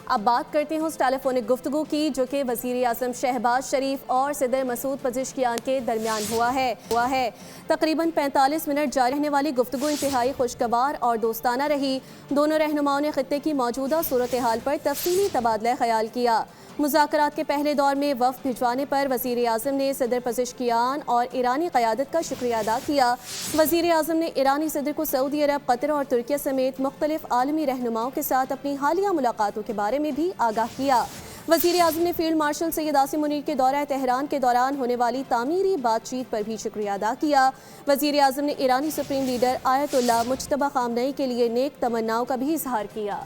अब बात करते हैं उस टेलीफोनिक गुफ्तगू की जो कि वज़ीर आज़म शहबाज शरीफ और सदर मसूद पज़ेश्कियान के दरमियान हुआ है। तकरीबन 45 मिनट जारी रहने वाली गुफ्तगू इंतहाई खुशगवार और दोस्ताना रही। दोनों रहनुमाओं ने खित्ते की मौजूदा सूरत हाल पर तफसीली तबादला ख्याल किया। मुज़ाकरात के पहले दौर में वफ़द भिजवाने पर वज़ीर आज़म ने सदर पज़ेश्कियान और ईरानी क़यादत का शुक्रिया अदा किया। वज़ीर आज़म ने ईरानी सदर को सऊदी अरब, कतर और तुर्किया समेत मुख्तलिफ आलमी रहनुमाओं के साथ अपनी हालिया मुलाकातों के बारे में भी आगाह किया। वज़ीर आज़म ने फील्ड मार्शल सैयद आसिम मुनीर के दौरा तेहरान के दौरान होने वाली तामीरी बातचीत पर भी शुक्रिया अदा किया। वज़ीर आज़म ने ईरानी सुप्रीम लीडर आयतुल्लाह मुज्तबा ख़ामनई के लिए नेक तमन्नाओं का भी इजहार किया।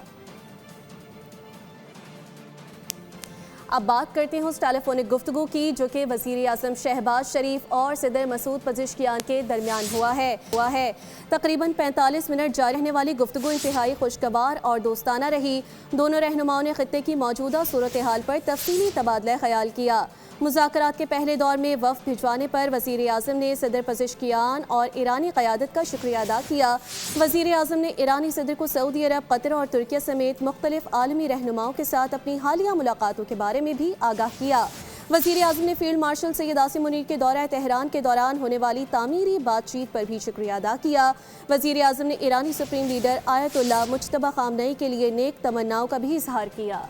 अब बात करते हैं उस टेलीफोनिक गुफ्तगू की जो कि वज़ीर आज़म शहबाज शरीफ और सदर मसूद पज़ेश्कियान के दरमियान हुआ है। तकरीबन 45 मिनट जारी रहने वाली गुफ्तगू इंतहाई खुशगवार और दोस्ताना रही। दोनों रहनुमाओं ने खित्ते की मौजूदा सूरत हाल पर तफसीली तबादला ख्याल किया। मुज़ाकरात के पहले दौर में वफ़द भिजवाने पर वज़ीर आज़म ने सदर पज़ेश्कियान और ईरानी क़यादत का शुक्रिया अदा किया। वज़ीर आज़म ने ईरानी सदर को सऊदी अरब, कतर और तुर्किया समेत मुख्तलिफ आलमी रहनुमाओं के साथ अपनी हालिया मुलाकातों के बारे में भी आगाह किया। वज़ीर आज़म ने फील्ड मार्शल सैयद आसिम मुनीर के दौरा तेहरान के दौरान होने वाली तामीरी बातचीत पर भी शुक्रिया अदा किया। वज़ीर आज़म ने ईरानी सुप्रीम लीडर आयतुल्लाह मुज्तबा ख़ामनई के लिए नेक तमन्नाओं का भी इजहार किया।